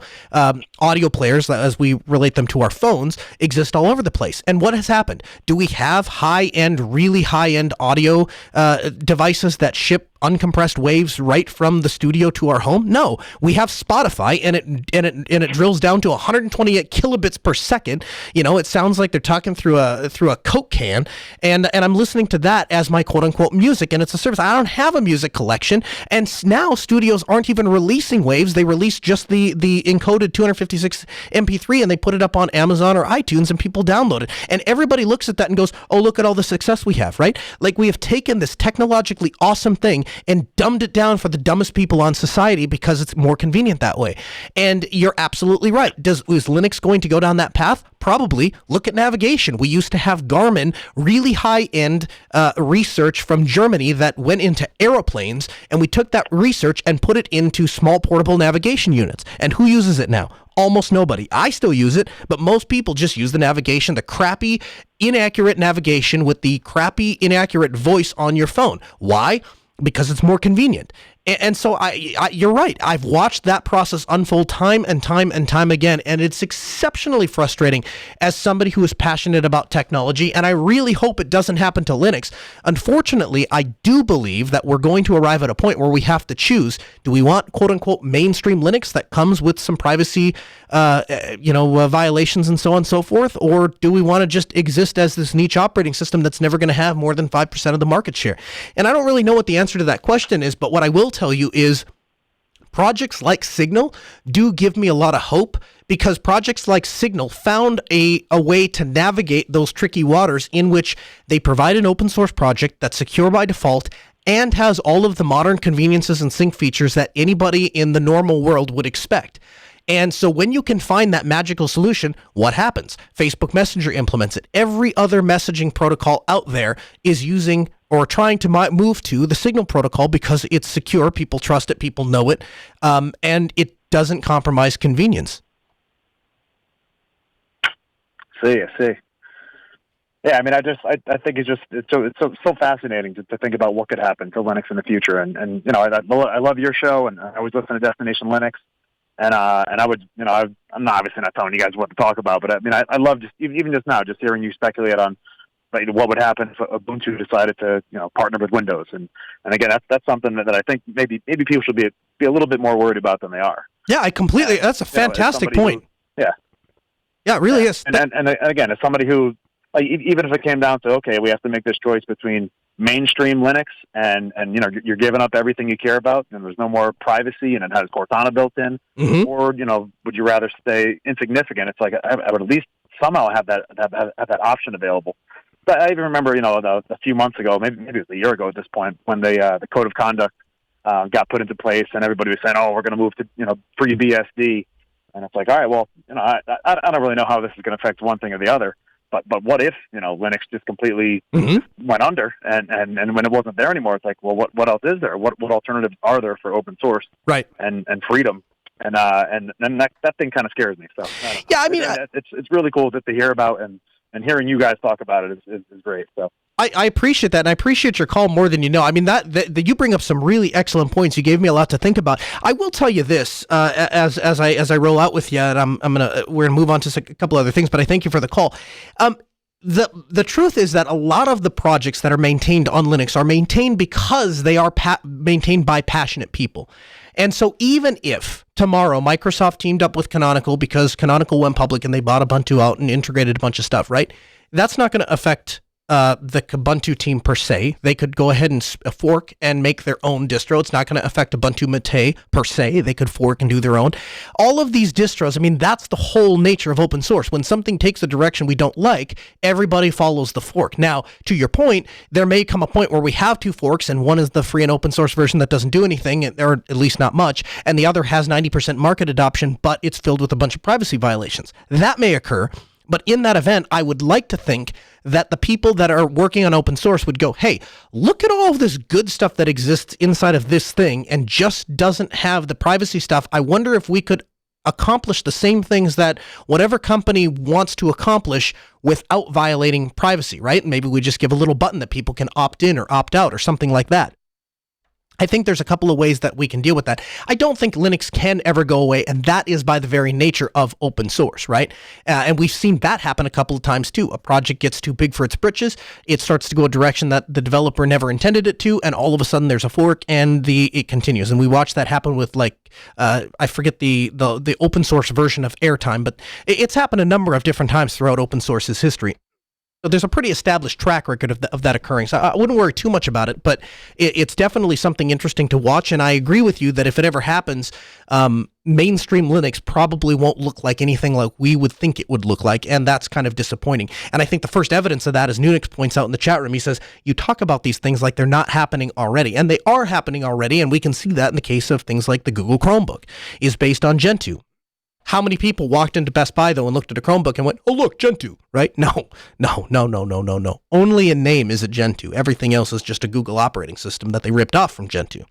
audio players, as we relate them to our phones, exist all over the place. And what has happened? Do we have really high-end audio devices that ship uncompressed waves right from the studio to our home? No, we have Spotify, and it drills down to 128 kilobits per second. It sounds like they're talking through a Coke can, and I'm listening to that as my quote unquote music, and it's a service. I don't have a music collection, and now studios aren't even releasing waves. They release just the encoded 256 MP3, and they put it up on Amazon or iTunes, and people download it. And everybody looks at that and goes, "Oh, look at all the success we have!" Right? Like, we have taken this technologically awesome thing and dumbed it down for the dumbest people on society because it's more convenient that way. And you're absolutely right. Is Linux going to go down that path? Probably. Look at navigation. We used to have Garmin, really high-end research from Germany that went into aeroplanes, and we took that research and put it into small portable navigation units. And who uses it now? Almost nobody. I still use it, but most people just use the navigation, the crappy, inaccurate navigation with the crappy, inaccurate voice on your phone. Why? Because it's more convenient. And so you're right. I've watched that process unfold time and time and time again, and it's exceptionally frustrating as somebody who is passionate about technology, and I really hope it doesn't happen to Linux. Unfortunately, I do believe that we're going to arrive at a point where we have to choose. Do we want quote-unquote mainstream Linux that comes with some privacy violations and so on and so forth, or do we want to just exist as this niche operating system that's never going to have more than 5% of the market share? And I don't really know what the answer to that question is, but what I will tell you is projects like Signal do give me a lot of hope, because projects like Signal found a way to navigate those tricky waters in which they provide an open source project that's secure by default and has all of the modern conveniences and sync features that anybody in the normal world would expect. And so when you can find that magical solution, what happens? Facebook Messenger implements it. Every other messaging protocol out there is using or trying to move to the Signal protocol because it's secure, people trust it, people know it, and it doesn't compromise convenience. I see. Yeah, I mean, I think it's so fascinating to think about what could happen to Linux in the future, and you know, I love your show, and I always listen to Destination Linux, and I would, you know, I'm not obviously not telling you guys what to talk about, but I mean, I love even just now just hearing you speculate on what would happen if Ubuntu decided to, you know, partner with Windows, and again, that's something that I think maybe people should be a little bit more worried about than they are. Yeah, I completely. That's a fantastic point. Yeah, it really is. And again, as somebody who, like, even if it came down to, okay, we have to make this choice between mainstream Linux and you know, you're giving up everything you care about, and there's no more privacy, and it has Cortana built in, or, you know, would you rather stay insignificant? It's like I would at least somehow have that option available. But I even remember, you know, a few months ago, maybe it was a year ago at this point, when the code of conduct got put into place, and everybody was saying, oh, we're going to move to, you know, free BSD. And it's like, all right, well, you know, I don't really know how this is going to affect one thing or the other, but what if, you know, Linux just completely went under, and when it wasn't there anymore, it's like, well, what else is there? What alternatives are there for open source, right, and freedom? And that thing kind of scares me. So yeah, I mean, it's really cool to hear about, and hearing you guys talk about it is great. So. I appreciate that, and I appreciate your call more than you know. I mean, that you bring up some really excellent points. You gave me a lot to think about. I will tell you this as I roll out with you, and we're gonna move on to a couple other things. But I thank you for the call. The truth is that a lot of the projects that are maintained on Linux are maintained because they are maintained by passionate people. And so even if tomorrow Microsoft teamed up with Canonical because Canonical went public and they bought Ubuntu out and integrated a bunch of stuff, right? That's not going to affect the Ubuntu team per se. They could go ahead and fork and make their own distro. It's not going to affect Ubuntu Mate per se. They could fork and do their own. All of these distros, I mean, that's the whole nature of open source. When something takes a direction we don't like, everybody follows the fork. Now, to your point, there may come a point where we have two forks, and one is the free and open source version that doesn't do anything, or at least not much, and the other has 90% market adoption, but it's filled with a bunch of privacy violations. That may occur. But in that event, I would like to think that the people that are working on open source would go, hey, look at all of this good stuff that exists inside of this thing and just doesn't have the privacy stuff. I wonder if we could accomplish the same things that whatever company wants to accomplish without violating privacy, right? Maybe we just give a little button that people can opt in or opt out or something like that. I think there's a couple of ways that we can deal with that. I don't think Linux can ever go away, and that is by the very nature of open source, right? And we've seen that happen a couple of times too. A project gets too big for its britches, it starts to go a direction that the developer never intended it to, and all of a sudden there's a fork and it continues. And we watched that happen with, like, I forget the open source version of Airtime, but it's happened a number of different times throughout open source's history. So there's a pretty established track record of that occurring. So I wouldn't worry too much about it, but it's definitely something interesting to watch. And I agree with you that if it ever happens, mainstream Linux probably won't look like anything like we would think it would look like. And that's kind of disappointing. And I think the first evidence of that, as Nunix points out in the chat room, he says, you talk about these things like they're not happening already. And they are happening already. And we can see that in the case of things like the Google Chromebook is based on Gentoo. How many people walked into Best Buy, though, and looked at a Chromebook and went, oh, look, Gentoo, right? No. Only in name is it Gentoo. Everything else is just a Google operating system that they ripped off from Gentoo.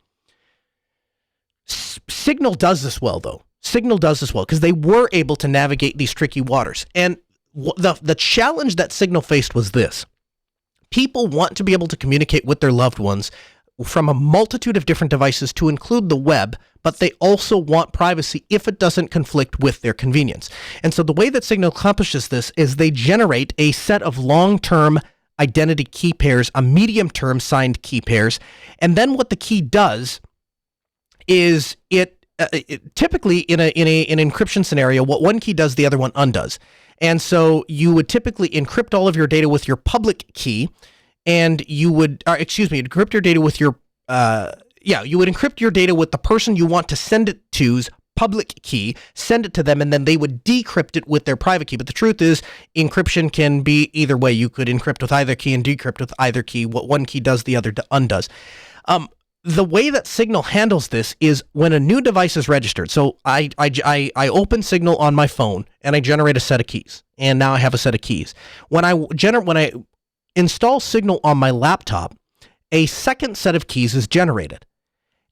Signal does this well, though. Signal does this well because they were able to navigate these tricky waters. And the challenge that Signal faced was this. People want to be able to communicate with their loved ones from a multitude of different devices to include the web, but they also want privacy if it doesn't conflict with their convenience. And so the way that Signal accomplishes this is they generate a set of long-term identity key pairs, a medium-term signed key pairs, and then what the key does is it typically in an encryption scenario, what one key does, the other one undoes. And so you would typically encrypt all of your data with your public key, and you would, encrypt your data with your you would encrypt your data with the person you want to send it to's public key, send it to them, and then they would decrypt it with their private key. But the truth is, encryption can be either way. You could encrypt with either key and decrypt with either key. What one key does, the other undoes. The way that Signal handles this is when a new device is registered. So I open Signal on my phone and I generate a set of keys, and now I have a set of keys. When I install Signal on my laptop, a second set of keys is generated.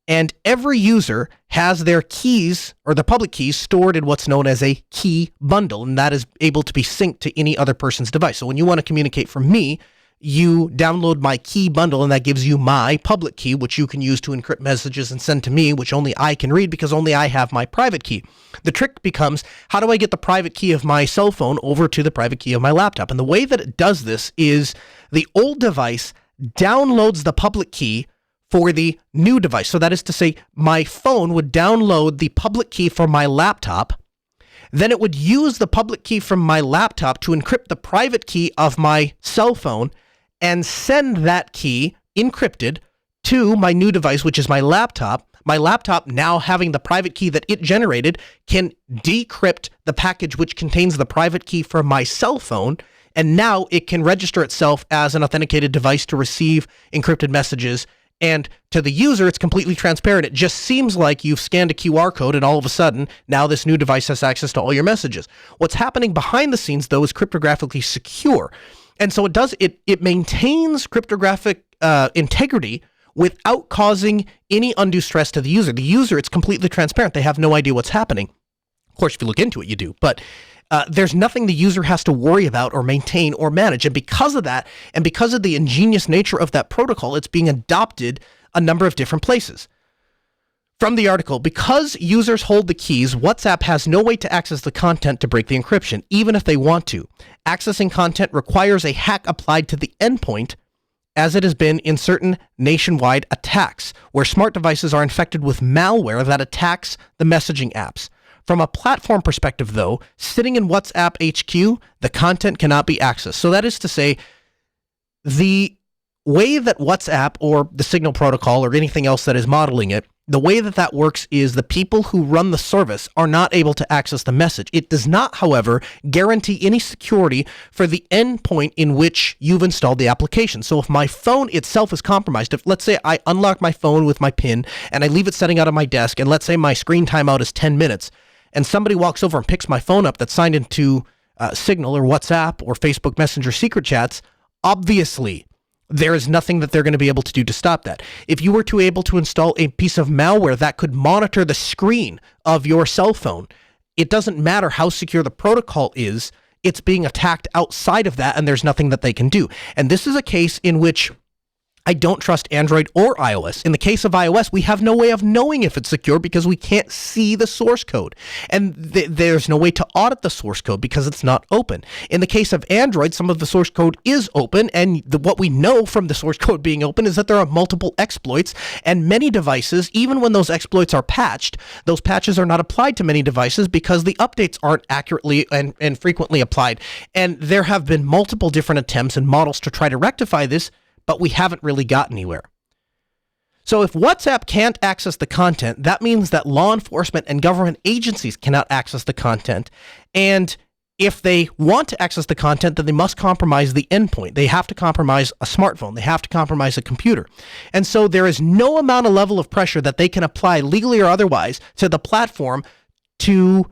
And every user has their keys, or the public keys, stored in what's known as a key bundle, and that is able to be synced to any other person's device. So when you want to communicate from me, you download my key bundle, and that gives you my public key, which you can use to encrypt messages and send to me, which only I can read because only I have my private key. The trick becomes, how do I get the private key of my cell phone over to the private key of my laptop? And the way that it does this is the old device downloads the public key for the new device. So that is to say, my phone would download the public key for my laptop. Then it would use the public key from my laptop to encrypt the private key of my cell phone and send that key encrypted to my new device, which is my laptop. My laptop, now having the private key that it generated, can decrypt the package which contains the private key for my cell phone, and now it can register itself as an authenticated device to receive encrypted messages. And to the user, it's completely transparent. It just seems like you've scanned a QR code, and all of a sudden, now this new device has access to all your messages. What's happening behind the scenes, though, is cryptographically secure. And so it maintains cryptographic integrity without causing any undue stress to the user. The user, it's completely transparent. They have no idea what's happening. Of course, if you look into it, you do. But there's nothing the user has to worry about or maintain or manage. And because of that, and because of the ingenious nature of that protocol, it's being adopted a number of different places. From the article, because users hold the keys, WhatsApp has no way to access the content to break the encryption, even if they want to. Accessing content requires a hack applied to the endpoint, as it has been in certain nationwide attacks, where smart devices are infected with malware that attacks the messaging apps. From a platform perspective, though, sitting in WhatsApp HQ, the content cannot be accessed. So that is to say, the way that WhatsApp or the Signal protocol or anything else that is modeling it, the way that that works is the people who run the service are not able to access the message. It does not, however, guarantee any security for the endpoint in which you've installed the application. So if my phone itself is compromised, if let's say I unlock my phone with my PIN and I leave it setting out on my desk, and let's say my screen timeout is 10 minutes, and somebody walks over and picks my phone up that's signed into Signal or WhatsApp or Facebook Messenger secret chats, obviously there is nothing that they're going to be able to do to stop that. If you were to able to install a piece of malware that could monitor the screen of your cell phone, it doesn't matter how secure the protocol is, it's being attacked outside of that, and there's nothing that they can do. And this is a case in which I don't trust Android or iOS. In the case of iOS, we have no way of knowing if it's secure because we can't see the source code. And there's no way to audit the source code because it's not open. In the case of Android, some of the source code is open, and what we know from the source code being open is that there are multiple exploits, and many devices, even when those exploits are patched, those patches are not applied to many devices because the updates aren't accurately and frequently applied. And there have been multiple different attempts and models to try to rectify this, but we haven't really got anywhere. So if WhatsApp can't access the content, that means that law enforcement and government agencies cannot access the content. And if they want to access the content, then they must compromise the endpoint. They have to compromise a smartphone. They have to compromise a computer. And so there is no amount of level of pressure that they can apply, legally or otherwise, to the platform to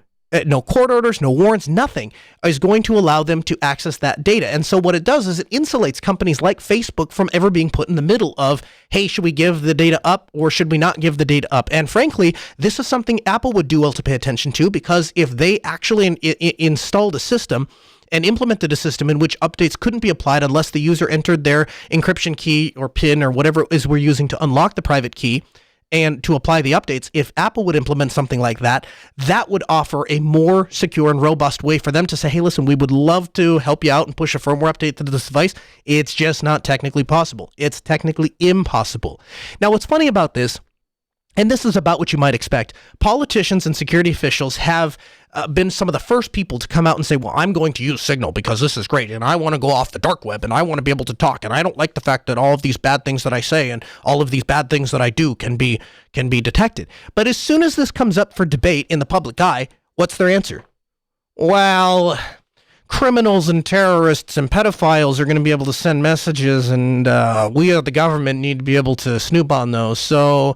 no court orders, no warrants, nothing is going to allow them to access that data. And so what it does is it insulates companies like Facebook from ever being put in the middle of, hey, should we give the data up or should we not give the data up? And frankly, this is something Apple would do well to pay attention to, because if they actually installed a system and implemented a system in which updates couldn't be applied unless the user entered their encryption key or PIN or whatever it is we're using to unlock the private key, and to apply the updates, if Apple would implement something like that, that would offer a more secure and robust way for them to say, hey, listen, we would love to help you out and push a firmware update to this device. It's just not technically possible. It's technically impossible. Now, what's funny about this, and this is about what you might expect, politicians and security officials have been some of the first people to come out and say, well, I'm going to use Signal because this is great, and I want to go off the dark web, and I want to be able to talk, and I don't like the fact that all of these bad things that I say and all of these bad things that I do can be detected. But as soon as this comes up for debate in the public eye, what's their answer? Well, criminals and terrorists and pedophiles are going to be able to send messages, and we at the government need to be able to snoop on those. So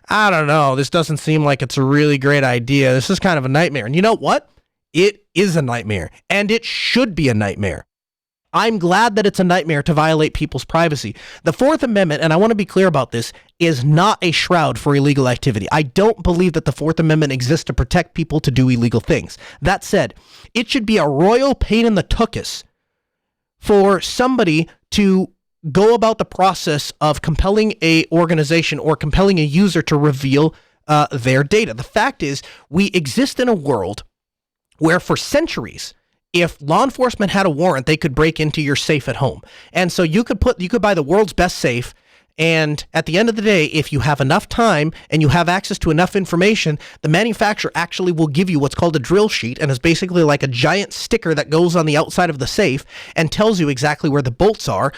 I don't know. This doesn't seem like it's a really great idea. This is kind of a nightmare. And you know what? It is a nightmare, and it should be a nightmare. I'm glad that it's a nightmare to violate people's privacy. The Fourth Amendment, and I want to be clear about this, is not a shroud for illegal activity. I don't believe that the Fourth Amendment exists to protect people to do illegal things. That said, it should be a royal pain in the tuchus for somebody to go about the process of compelling a organization or compelling a user to reveal their data. The fact is, we exist in a world where for centuries, if law enforcement had a warrant, they could break into your safe at home. And so you could buy the world's best safe, and at the end of the day, if you have enough time and you have access to enough information, the manufacturer actually will give you what's called a drill sheet, and is basically like a giant sticker that goes on the outside of the safe and tells you exactly where the bolts are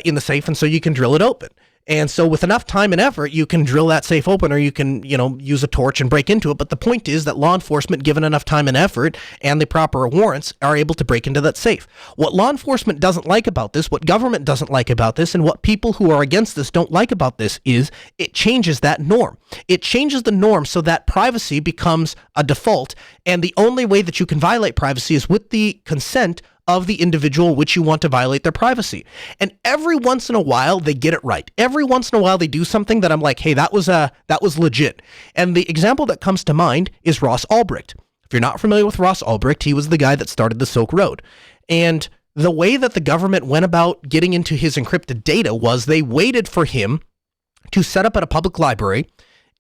in the safe, and so you can drill it open. And so with enough time and effort, you can drill that safe open, or you can, use a torch and break into it. But the point is that law enforcement, given enough time and effort and the proper warrants, are able to break into that safe. What law enforcement doesn't like about this, what government doesn't like about this, and what people who are against this don't like about this is it changes that norm. It changes the norm so that privacy becomes a default, and the only way that you can violate privacy is with the consent of the individual which you want to violate their privacy. And every once in a while, they get it right. Every once in a while, they do something that I'm like, hey, that was legit. And the example that comes to mind is Ross Ulbricht. If you're not familiar with Ross Ulbricht, he was the guy that started the Silk Road. And the way that the government went about getting into his encrypted data was they waited for him to set up at a public library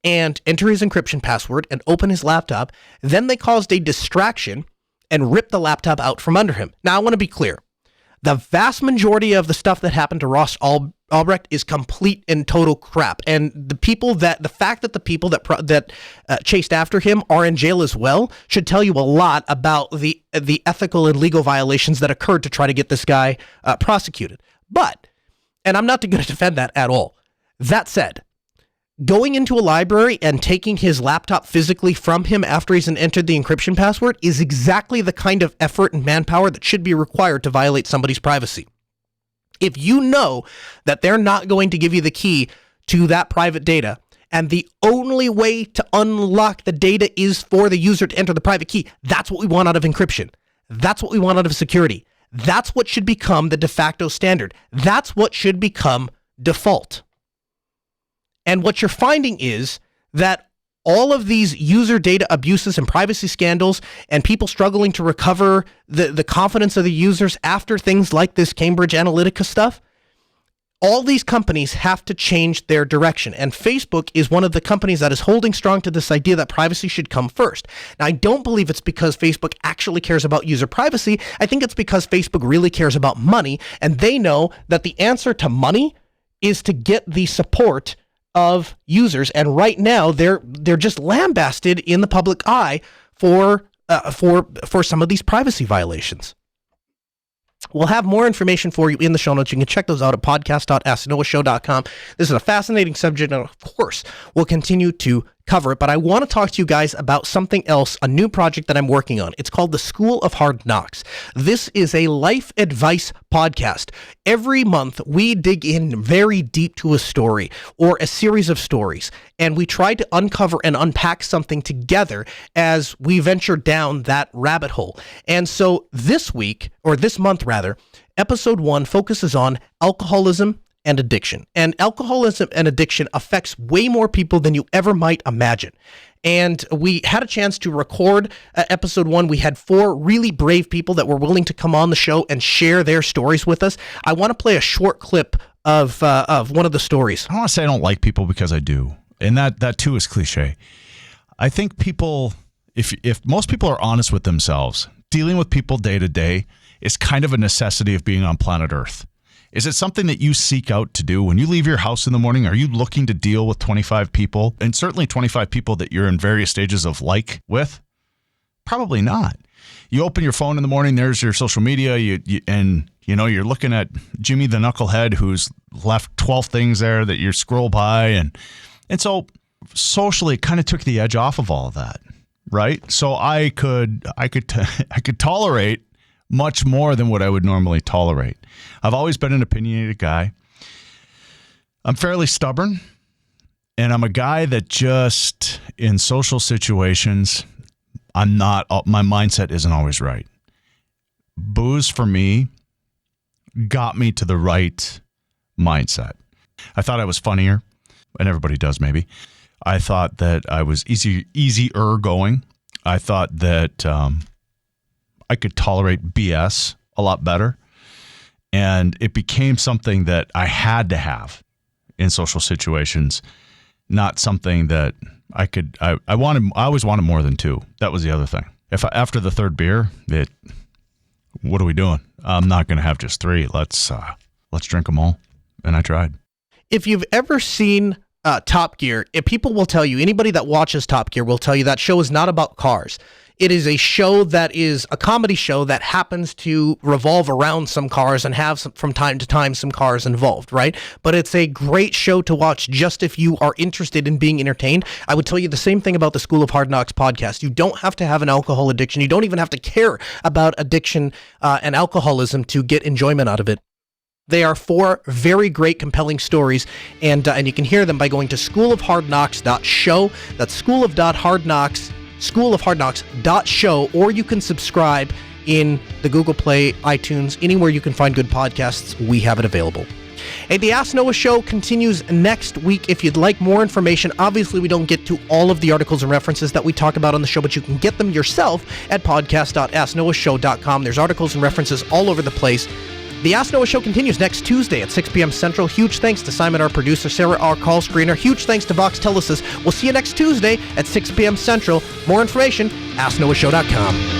and enter his encryption password and open his laptop. Then they caused a distraction and ripped the laptop out from under him. Now, I want to be clear. The vast majority of the stuff that happened to Ross Ulbricht is complete and total crap. And the fact that the people that chased after him are in jail as well should tell you a lot about the ethical and legal violations that occurred to try to get this guy prosecuted. But, and I'm not going to defend that at all. That said, going into a library and taking his laptop physically from him after he's entered the encryption password is exactly the kind of effort and manpower that should be required to violate somebody's privacy. If you know that they're not going to give you the key to that private data, and the only way to unlock the data is for the user to enter the private key, that's what we want out of encryption. That's what we want out of security. That's what should become the de facto standard. That's what should become default. And what you're finding is that all of these user data abuses and privacy scandals and people struggling to recover the confidence of the users after things like this Cambridge Analytica stuff, all these companies have to change their direction. And Facebook is one of the companies that is holding strong to this idea that privacy should come first. Now, I don't believe it's because Facebook actually cares about user privacy. I think it's because Facebook really cares about money, and they know that the answer to money is to get the support of users, and right now they're just lambasted in the public eye for some of these privacy violations. We'll have more information for you in the show notes. You can check those out at podcast.asknoahshow.com. This is a fascinating subject, and of course, we'll continue to cover it, but I want to talk to you guys about something else, a new project that I'm working on. It's called the School of Hard Knocks. This is a life advice podcast. Every month, we dig in very deep to a story or a series of stories, and we try to uncover and unpack something together as we venture down that rabbit hole. And so this week, or this month rather, episode 1 focuses on alcoholism and addiction. And alcoholism and addiction affects way more people than you ever might imagine. And we had a chance to record episode 1. We had 4 really brave people that were willing to come on the show and share their stories with us. I want to play a short clip of one of the stories. I don't want to say I don't like people, because I do. And that too is cliche. I think people, if most people are honest with themselves, dealing with people day to day is kind of a necessity of being on planet Earth. Is it something that you seek out to do? When you leave your house in the morning, are you looking to deal with 25 people? And certainly 25 people that you're in various stages of with? Probably not. You open your phone in the morning, there's your social media, you're looking at Jimmy the Knucklehead who's left 12 things there that you scroll by. And so socially it kind of took the edge off of all of that, right? So I could tolerate much more than what I would normally tolerate. I've always been an opinionated guy. I'm fairly stubborn, and I'm a guy that just, in social situations, my mindset isn't always right. Booze, for me, got me to the right mindset. I thought I was funnier, and everybody does maybe. I thought that I was easier going. I thought that I could tolerate BS a lot better. And it became something that I had to have in social situations, not something that I always wanted more than two. That was the other thing. After the third beer, what are we doing? I'm not going to have just three. Let's drink them all. And I tried. If you've ever seen Top Gear, people will tell you, anybody that watches Top Gear will tell you that show is not about cars. It is a show that is a comedy show that happens to revolve around some cars and have from time to time some cars involved, right? But it's a great show to watch just if you are interested in being entertained. I would tell you the same thing about the School of Hard Knocks podcast. You don't have to have an alcohol addiction. You don't even have to care about addiction and alcoholism to get enjoyment out of it. They are 4 very great, compelling stories, and you can hear them by going to schoolofhardknocks.show. That's schoolofhardknocks.show, or you can subscribe in the Google Play, iTunes, anywhere you can find good podcasts. We have it available. Hey, the Ask Noah Show continues next week. If you'd like more information, obviously we don't get to all of the articles and references that we talk about on the show, but you can get them yourself at podcast.asknoahshow.com. There's articles and references all over the place. The Ask Noah Show continues next Tuesday at 6 p.m. Central. Huge thanks to Simon, our producer, Sarah, our call screener. Huge thanks to Vox Telesis. We'll see you next Tuesday at 6 p.m. Central. More information, asknoahshow.com.